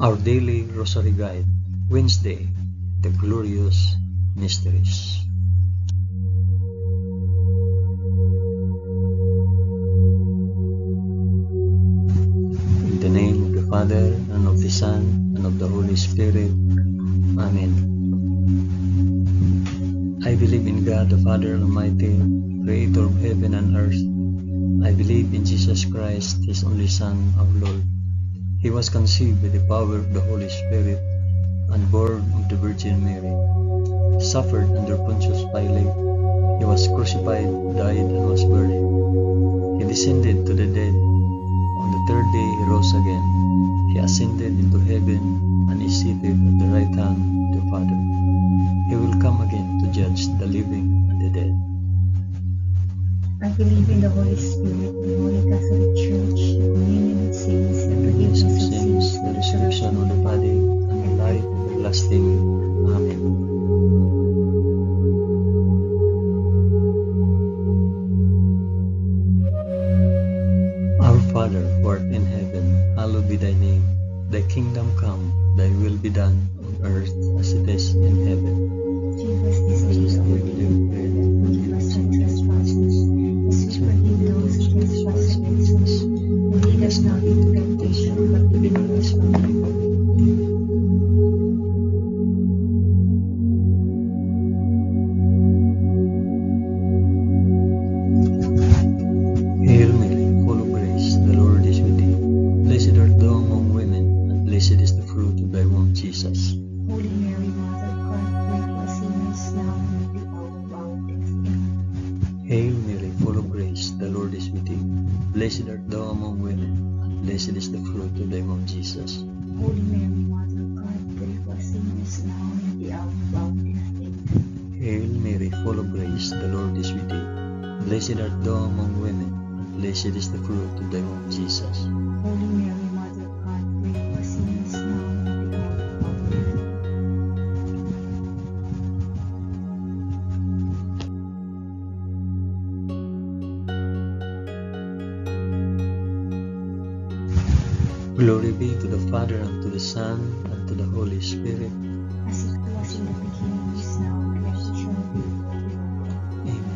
Our Daily Rosary Guide, Wednesday, the Glorious Mysteries. In the name of the Father, and of the Son, and of the Holy Spirit. Amen. I believe in God, the Father Almighty, Creator of heaven and earth. I believe in Jesus Christ, His only Son, our Lord. He was conceived by the power of the Holy Spirit and born of the Virgin Mary. Suffered under Pontius Pilate. He was crucified, died, and was buried. He descended to the dead. On the third day he rose again. He ascended into heaven and is seated at the right hand of the Father. He will come again to judge the living and the dead. I believe in the Holy Spirit, the Holy Catholic Church, the communion of saints, the forgiveness of sins, the resurrection of the body, and the life everlasting. Amen. Our Father, who art in heaven, hallowed be thy name. Thy kingdom come, thy will be done, on earth as it is in heaven. Give us this day our daily bread, and forgive us our trespasses, as we forgive those who trespass against us. And lead us not into temptation, but deliver us from evil. Hail Mary, full of grace, the Lord is with thee. Blessed art thou among women, and blessed is the fruit of thy womb, Jesus. Holy Mary, Mother of God, pray for us sinners now and at the hour of our death. Amen. Hail Mary, full of grace, the Lord is with thee. Blessed art thou among women, and blessed is the fruit of thy womb, Jesus. Holy Mary, Mother of God, pray for us sinners now and at the hour of our death. Amen. Hail Mary, full of grace, the Lord is with thee. Blessed art thou among women, and blessed is the fruit of thy womb, Jesus. Holy Mary, Mother of God, pray for us sinners now and at the hour of our death. Glory be to the Father, and to the Son, and to the Holy Spirit. As it was in the beginning, is now, and ever shall be, world without end.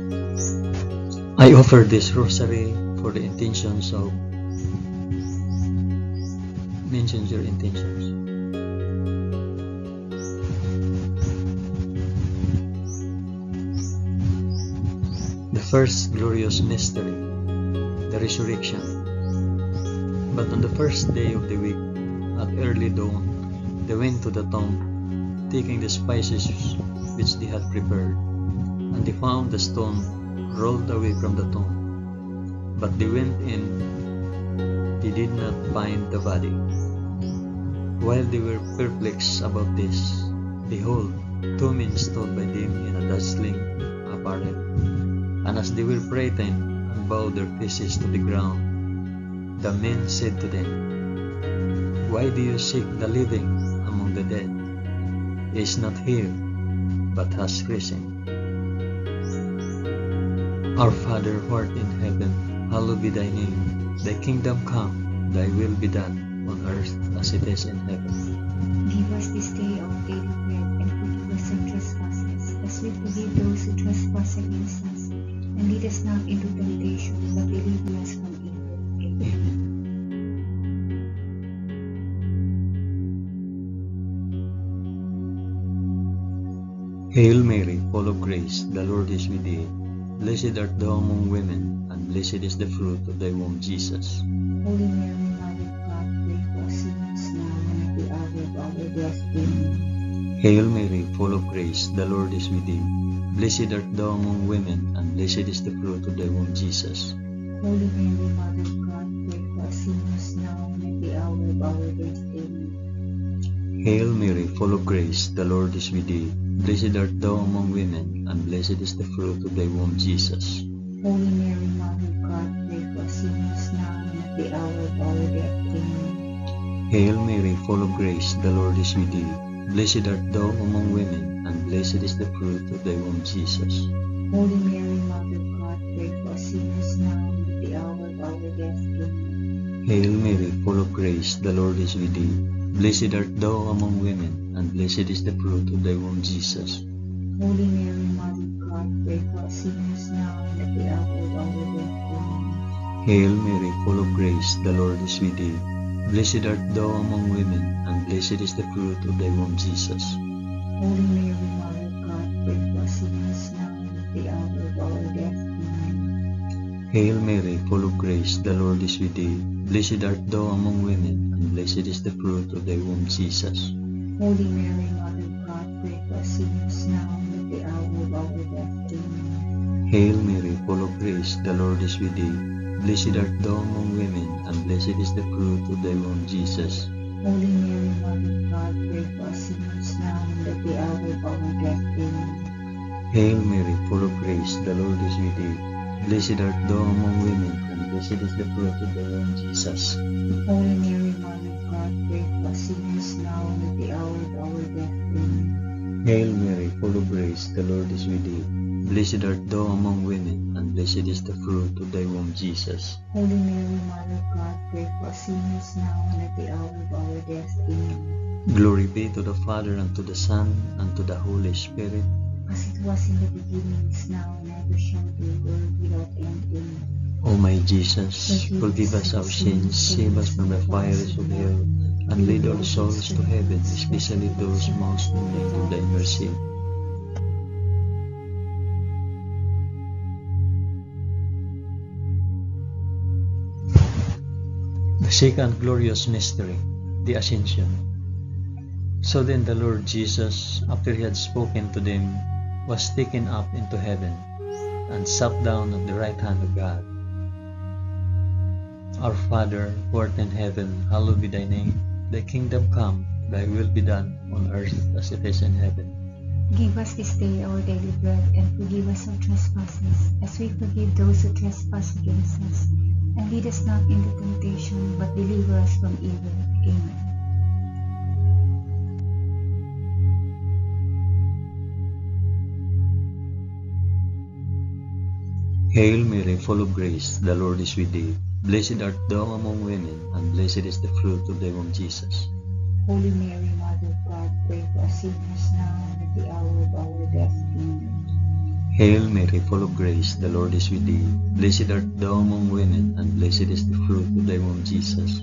Amen. I offer this rosary for the intentions of... Mention your intentions. The first glorious mystery, the resurrection. But on the first day of the week, at early dawn, they went to the tomb, taking the spices which they had prepared, and they found the stone rolled away from the tomb. But they went in, they did not find the body. While they were perplexed about this, behold, two men stood by them in a dazzling apparel. And as they were frightened and bowed their faces to the ground, the men said to them, Why do you seek the living among the dead? He is not here, but has risen. Our Father who art in heaven, hallowed be thy name. Thy kingdom come, thy will be done, on earth as it is in heaven. Give us this day our daily bread, and forgive us our trespasses, as we forgive those who trespass against us. And lead us not into temptation, but deliver us from evil. Amen. Hail Mary, full of grace, the Lord is with thee. Blessed art thou among women, and blessed is the fruit of thy womb, Jesus. Holy Mary, Mother of God, pray for us sinners now and at the hour of our death. Amen. Hail Mary, full of grace, the Lord is with thee. Blessed art thou among women, and blessed is the fruit of thy womb, Jesus. Holy Mary, Mother of God, pray for us sinners now and at the hour of our death. Amen. Hail Mary, full of grace, the Lord is with thee. Blessed art thou among women, and blessed is the fruit of thy womb, Jesus. Holy Mary, Mother of God, pray for us sinners now and at the hour of our death. Amen. Hail Mary, full of grace, the Lord is with thee. Blessed art thou among women, and blessed is the fruit of thy womb, Jesus. Holy Mary, Mother of God, pray for us sinners now and at the hour of our death. Amen. Hail Mary, full of grace, the Lord is with thee. Blessed art thou among women, and blessed is the fruit of thy womb, Jesus. Holy Mary, Mother of God, pray for us sinners now and at the hour of our death. Amen. Hail Mary, full of grace, the Lord is with thee. Blessed art thou among women, and blessed is the fruit of thy womb, Jesus. Holy Mary, Mother of God, pray for us sinners now and at the hour of our death. Amen. Hail Mary, full of grace, the Lord is with thee. Blessed art thou among women, and blessed is the fruit of thy womb, Jesus. Holy Mary, Mother of God, pray for us sinners now and at the hour of our death. Amen. Hail Mary, full of grace, the Lord is with thee. Blessed art thou among women, and blessed is the fruit of thy womb, Jesus. Holy Mary, Mother of God, pray for us sinners now and at the hour of our death. Amen. Hail Mary, full of grace, the Lord is with thee. Blessed art thou among women, and blessed is the fruit of thy womb, Jesus. Holy Mary, Mother of God, pray for us sinners now and at the hour of our death. Amen. Hail Mary, full of grace, the Lord is with thee. Blessed art thou among women, and blessed is the fruit of thy womb, Jesus. Holy Mary, Mother of God, pray for us sinners now and at the hour of our death. Amen. Glory be to the Father, and to the Son, and to the Holy Spirit. As it was in the beginning, is now, and ever shall be, world without end. Amen. O my Jesus, forgive us our sins, save us from the fires of hell, and lead all souls to heaven, especially those most in need of thy mercy. The second glorious mystery, the Ascension. So then the Lord Jesus, after he had spoken to them, was taken up into heaven, and sat down at the right hand of God. Our Father, who art in heaven, hallowed be thy name. Thy kingdom come, thy will be done, on earth as it is in heaven. Give us this day our daily bread, and forgive us our trespasses, as we forgive those who trespass against us. And lead us not into temptation, but deliver us from evil. Amen. Hail Mary, full of grace, the Lord is with thee. Blessed art thou among women, and blessed is the fruit of thy womb, Jesus. Holy Mary, Mother of God, pray for us sinners now and at the hour of our death. Amen. Hail Mary, full of grace, the Lord is with thee. Blessed art thou among women, and blessed is the fruit of thy womb, Jesus.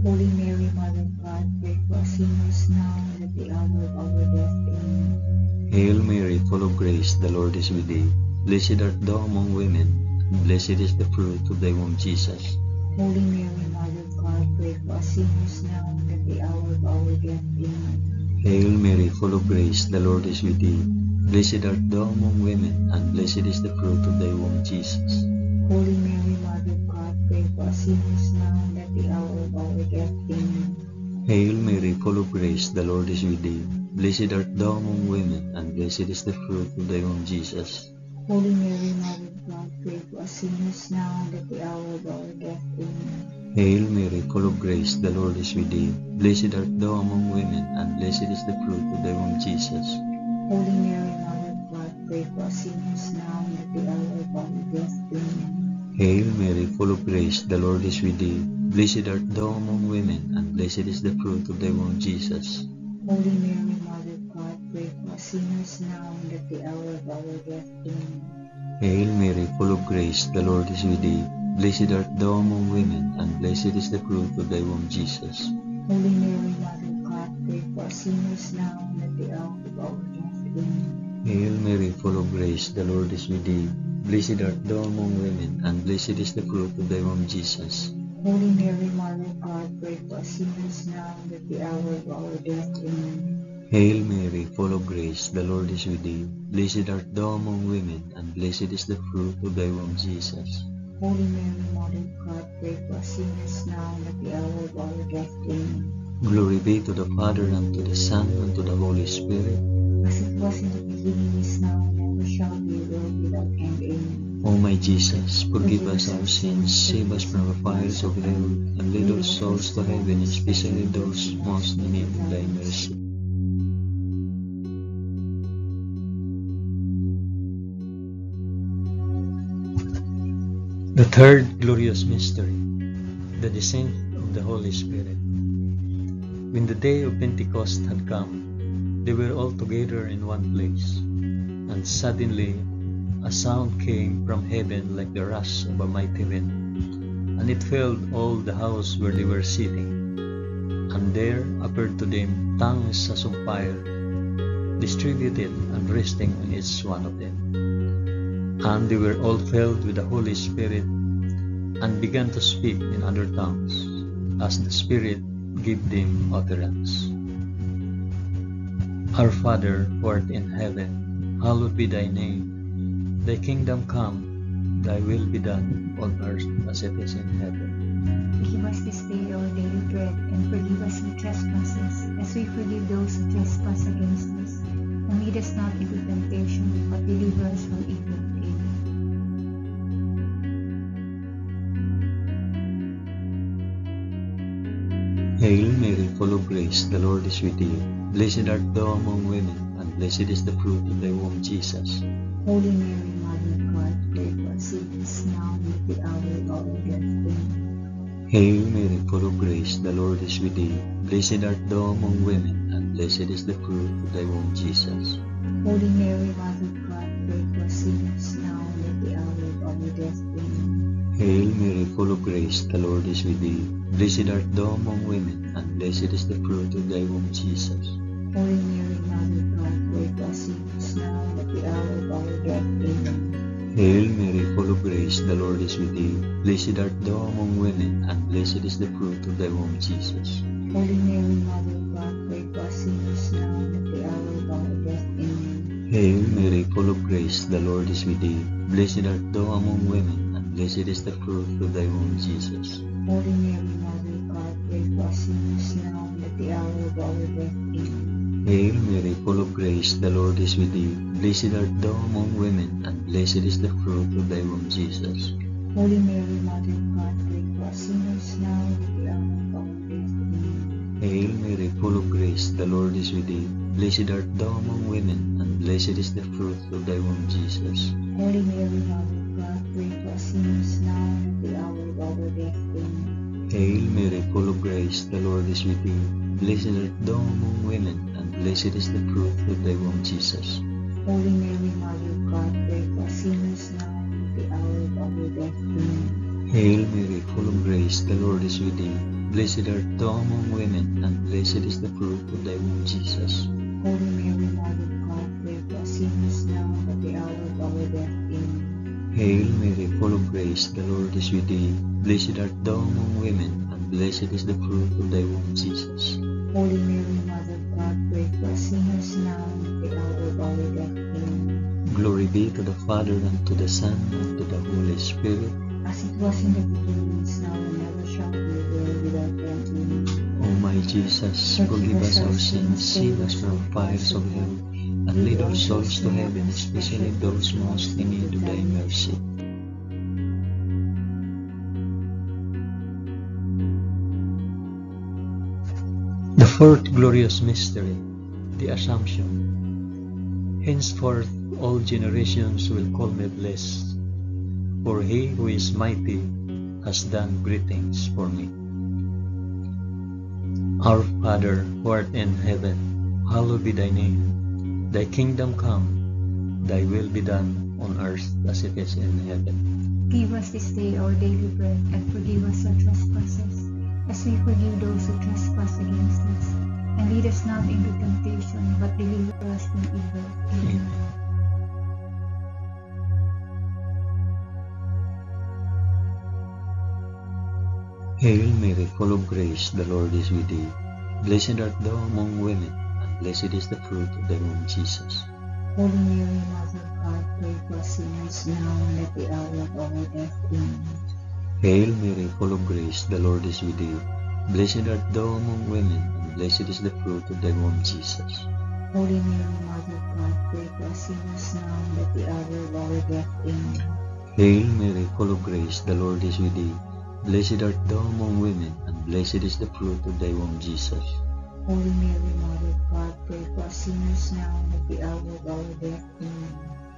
Holy Mary, Mother of God, pray for us sinners now and at the hour of our death. Amen. Hail Mary, full of grace, the Lord is with thee. Blessed art thou among women, and blessed is the fruit of thy womb, Jesus. Holy Mary, Mother of God, pray for us sinners now and at the hour of our death. Amen. Hail Mary, full of grace, the Lord is with thee. Blessed art thou among women, and blessed is the fruit of thy womb, Jesus. Holy Mary, Mother of God, pray for us sinners now and at the hour of our death. Amen. Hail Mary, full of grace, the Lord is with thee. Blessed art thou among women, and blessed is the fruit of thy womb, Jesus. Holy Mary, Mother of God, pray for us sinners now and at the hour of our death. Amen. Hail Mary, full of grace, the Lord is with thee. Blessed art thou among women, and blessed is the fruit of thy womb, Jesus. Holy Mary, Mother of God, pray for us sinners now and at the hour of our death. Amen. Hail Mary, full of grace, the Lord is with thee. Blessed art thou among women, and blessed is the fruit of thy womb, Jesus. Holy Mary, Mother of God, pray for us sinners now and at the hour of our death. Amen. Hail Mary, full of grace, the Lord is with thee. Blessed art thou among women, and blessed is the fruit of thy womb, Jesus. Holy Mary, Mother of God, pray for us sinners now and at the hour of our death. Amen. Hail Mary, full of grace, the Lord is with thee. Blessed art thou among women, and blessed is the fruit of thy womb, Jesus. Holy Mary, Mother of God, pray for us sinners now and at the hour of our death. Amen. Hail Mary, full of grace, the Lord is with thee. Blessed art thou among women, and blessed is the fruit of thy womb, Jesus. Holy Mary, Mother of God, pray for us sinners now and at the hour of our death. Amen. Glory be to the Father, and to the Son, and to the Holy Spirit. As it was in the beginning, is now, and ever shall be, world without end. Amen. O my Jesus, forgive us our sins, save us from the fires of hell, and lead all souls to heaven, especially those most in need of thy mercy. The third glorious mystery, The descent of the Holy Spirit. When the day of Pentecost had come, they were all together in one place, and suddenly a sound came from heaven like the rush of a mighty wind, and it filled all the house where they were sitting. And there appeared to them tongues as of fire, distributed and resting on each one of them. And they were all filled with the Holy Spirit, and began to speak in other tongues, as the Spirit gave them utterance. Our Father, who art in heaven, hallowed be thy name. Thy kingdom come, thy will be done on earth as it is in heaven. Give us this day our daily bread, and forgive us our trespasses, as we forgive those who trespass against us. And lead us not into temptation, but deliver us from evil. Amen. Hail Mary, full of grace, the Lord is with thee. Blessed art thou among women, and blessed is the fruit of thy womb, Jesus. Holy Mary, Mother of God, pray for us sinners now and at the hour of our death. Amen. Hail Mary, full of grace, the Lord is with thee. Blessed art thou among women, and blessed is the fruit of thy womb, Jesus. Holy Mary, Mother of God, pray for us sinners now and at the hour of our death. Amen. Hail Mary, full of grace, the Lord is with thee. Blessed art thou among women, and blessed is the fruit of thy womb, Jesus. Holy Mary, Mother of God, pray for us sinners now and at the hour of our death. Amen. Hail Mary, full of grace, the Lord is with thee. Blessed art thou among women, and blessed is the fruit of thy womb, Jesus. Holy Mary, Mother of God, pray for us sinners now and at the hour of our death. Amen. Hail Mary, full of grace, the Lord is with thee. Blessed art thou among women, and blessed is the fruit of thy womb, Jesus. Holy Mary, Mother of God, pray for us sinners now and at the hour of our death. Amen. Hail Mary, full of grace, the Lord is with thee. Blessed art thou among women, and blessed is the fruit of thy womb, Jesus. Holy Mary, Mother of God, pray for us sinners now and at the hour of our death. Amen. Hail Mary, full of grace, the Lord is with thee. Blessed art thou among women, and blessed is the fruit of thy womb, Jesus. Holy Mary, Mother of God, pray for us sinners now and at the hour of our death. Amen. Hail Mary, full of grace, the Lord is with thee. Blessed art thou among women, and blessed is the fruit of thy womb, Jesus. Holy Mary, Mother of God, pray for us sinners now and at the hour of our death. Amen. Hail Mary, full of grace, the Lord is with thee. Blessed art thou among women, and blessed is the fruit of thy womb, Jesus. Holy Mary, Mother of God, pray for us sinners now and at the hour of our death. Amen. Hail Mary, full of grace, the Lord is with thee. Blessed art thou among women, and blessed is the fruit of thy womb, Jesus. Holy Mary, Mother of God, pray for us sinners now and at the hour of our death. Amen. Glory be to the Father, and to the Son, and to the Holy Spirit. As it was in the beginning, is now, and ever shall be, world without end. Amen. O my Jesus, forgive us our sins, save us from fires of hell, and lead our souls to heaven, especially those most in need of thy mercy. The fourth glorious mystery, the Assumption. Henceforth all generations will call me blessed, for he who is mighty has done great things for me. Our Father, who art in heaven, hallowed be thy name. Thy kingdom come, thy will be done on earth as it is in heaven. Give us this day our daily bread, and forgive us our trespasses, as we forgive those who trespass against us. And lead us not into temptation, but deliver us from evil. Amen. Hail Mary, full of grace, the Lord is with thee. Blessed art thou among women, and blessed is the fruit of thy womb, Jesus. Holy Mary, Mother of God, pray for us sinners now and at the hour of our death. Amen. Hail Mary, full of grace, the Lord is with thee. Blessed art thou among women, and blessed is the fruit of thy womb, Jesus. Holy Mary, Mother of God, pray for us sinners now and at the hour of our death. Amen. Hail Mary, full of grace, the Lord is with thee. Blessed art thou among women, and blessed is the fruit of thy womb, Jesus. Holy Mary, Mother of God, pray for us sinners now and at the hour of our death. Amen.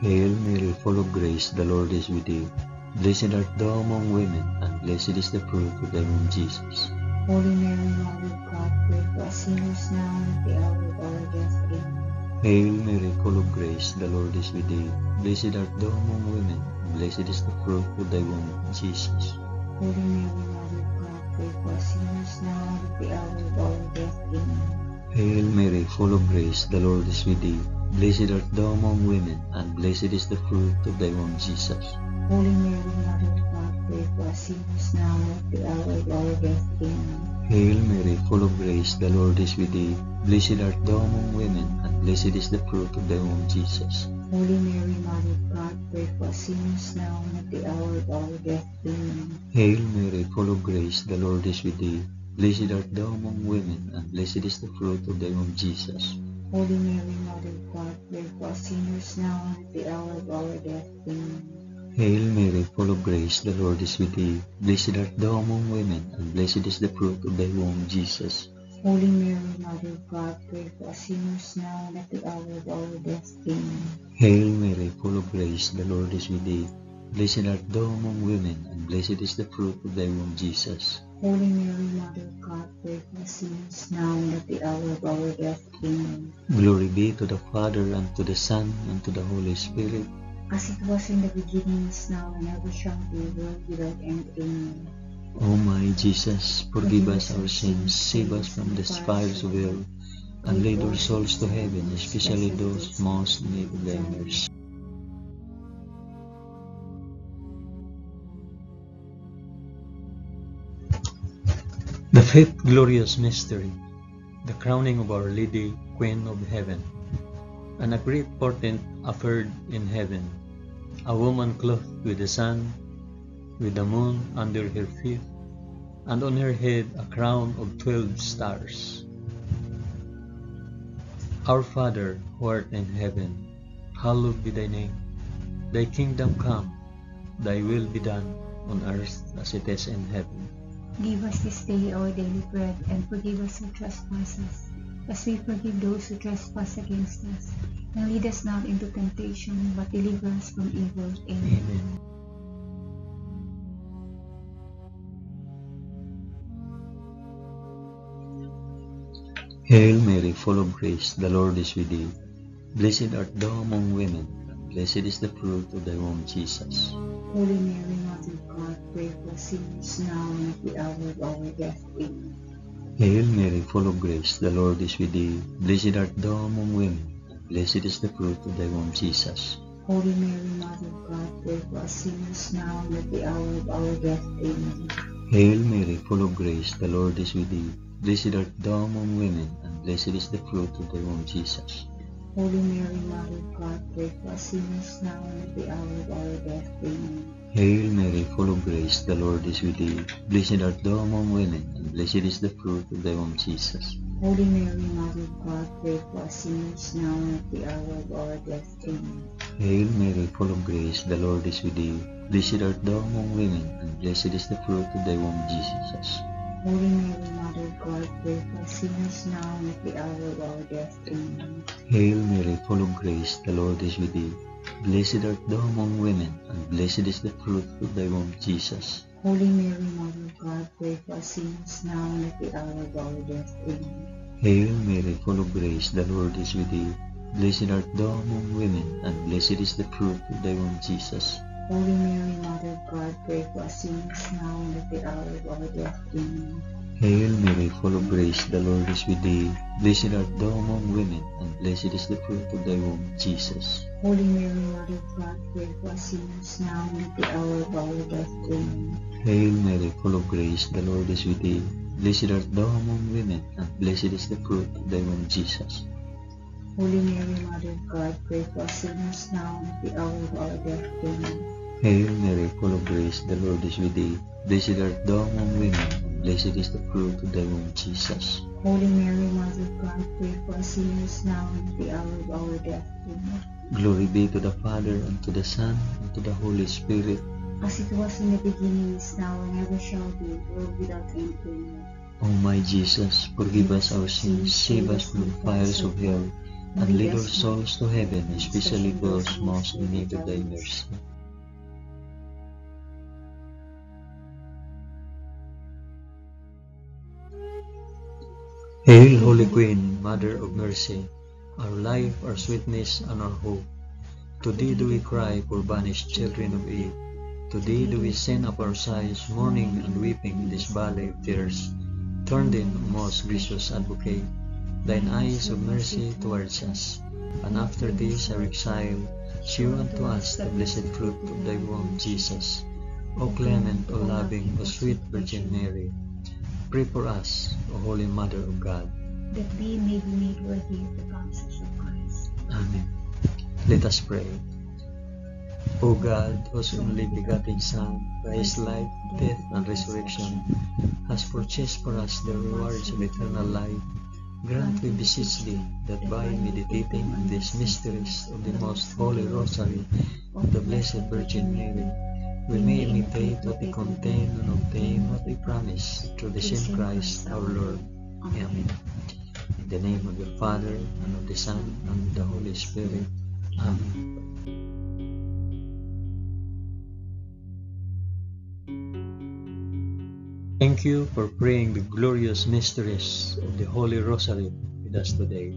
Hail Mary, full of grace, the Lord is with thee. Blessed art thou among women, and blessed is the fruit of thy womb, Jesus. Holy Mary, Mother of God, pray for us sinners now and at the hour of our death. Amen. Hail Mary, full of grace, the Lord is with thee. Blessed art thou among women, and blessed is the fruit of thy womb, Jesus. Holy Mary, Mother of God, pray for us sinners now and at the hour of our death. Amen. Hail Mary, full of grace, the Lord is with thee. Blessed art thou among women, and blessed is the fruit of thy womb, Jesus. Holy Mary, Mother of God, pray for us sinners now and at the hour of our death. Amen. Hail Mary, full of grace, the Lord is with thee. Blessed art thou among women, and blessed is the fruit of thy womb, Jesus. Holy Mary, Mother of God, pray for us sinners now and at the hour of our death. Amen. Hail Mary, full of grace, the Lord is with thee. Blessed art thou among women, and blessed is the fruit of thy womb, Jesus. Holy Mary, Mother of God, pray for us sinners now and at the hour of our death. Amen. Hail Mary, full of grace, the Lord is with thee. Blessed art thou among women, and blessed is the fruit of thy womb, Jesus. Holy Mary, Mother of God, pray for us sinners now and at the hour of our death. Amen. Hail Mary, full of grace, the Lord is with thee. Blessed art thou among women, and blessed is the fruit of thy womb, Jesus. Holy Mary, Mother of God, pray for us sinners now and at the hour of our death. Amen. Glory be to the Father, and to the Son, and to the Holy Spirit. As it was in the beginning, is now, and ever shall be, world without end. Amen. O my Jesus, forgive us our sins, save us from the fires of hell, and lead our souls to heaven, especially those most in need of thy mercy. The fifth glorious mystery, the crowning of Our Lady, Queen of Heaven. And a great portent occurred in heaven, a woman clothed with the sun, with the moon under her feet, and on her head a crown of 12 stars. Our Father, who art in heaven, hallowed be thy name. Thy kingdom come, thy will be done, on earth as it is in heaven. Give us this day our daily bread, and forgive us our trespasses, as we forgive those who trespass against us. And lead us not into temptation, but deliver us from evil. Amen. Amen. Hail Mary, full of grace, the Lord is with thee. Blessed art thou among women, and blessed is the fruit of thy womb, Jesus. Holy Mary, Mother of God, pray for us sinners now and at the hour of our death. Amen. Hail Mary, full of grace, the Lord is with thee. Blessed art thou among women, and blessed is the fruit of thy womb, Jesus. Holy Mary, Mother of God, pray for us sinners now and at the hour of our death. Amen. Hail Mary, full of grace, the Lord is with thee. Blessed art thou among women, and blessed is the fruit of thy womb, Jesus. Holy Mary, Mother of God, pray for us sinners now and at the hour of our death. Amen. Hail Mary, full of grace, the Lord is with thee. Blessed art thou among women, and blessed is the fruit of thy womb, Jesus. Holy Mary, Mother of God, pray for us sinners now and at the hour of our death. Amen. Hail Mary, full of grace, the Lord is with thee. Blessed art thou among women, and blessed is the fruit of thy womb, Jesus. Holy Mary, Mother of God, pray for us sinners now and at the hour of our death. Amen. Hail Mary, full of grace, the Lord is with thee. Blessed art thou among women, and blessed is the fruit of thy womb, Jesus. Holy Mary, Mother of God, pray for us sinners now and at the hour of our death. Amen. Hail Mary, full of grace, the Lord is with thee. Blessed art thou among women, and blessed is the fruit of thy womb, Jesus. Holy Mary, Mother of God, pray for us sinners now and at the hour of our death. Amen. Hail Mary, full of grace, the Lord is with thee. Blessed art thou among women, and blessed is the fruit of thy womb, Jesus. Holy Mary, Mother of God, pray for us sinners now and at the hour of our death. Amen. Hail Mary, full of grace, the Lord is with thee. Blessed art thou among women, and blessed is the fruit of thy womb, Jesus. Holy Mary, Mother of God, pray for us sinners now and at the hour of our death. Amen. Hail Mary, full of grace, the Lord is with thee. Blessed art thou among women, and blessed is the fruit of thy womb, Jesus. Holy Mary, Mother of God, pray for us sinners now and at the hour of our death. Amen. Glory be to the Father, and to the Son, and to the Holy Spirit. As it was in the beginning, is now, and ever shall be, world without end. Amen. O my Jesus, forgive us our sins, save us from the fires of hell, and lead our souls to heaven, especially those most in need of thy mercy. Hail, Holy Queen, Mother of Mercy, our life, our sweetness, and our hope. To thee do we cry, poor banished children of Eve. To thee do we send up our sighs, mourning and weeping in this valley of tears. Turn then, O most gracious Advocate, thine eyes of mercy towards us, and after this our exile, shew unto us the blessed fruit of thy womb, Jesus. O clement, O loving, O sweet Virgin Mary, pray for us, O Holy Mother of God, that we may be made worthy of the promises of Christ. Amen. Let us pray. O God, whose only begotten Son, by his life, death, and resurrection, has purchased for us the rewards of eternal life, grant, we beseech thee, that by meditating on these mysteries of the most holy Rosary of the Blessed Virgin Mary, we may imitate what they contain and obtain what they promise, through the same Christ our Lord. Amen. In the name of the Father, and of the Son, and of the Holy Spirit. Amen. Thank you for praying the glorious mysteries of the Holy Rosary with us today.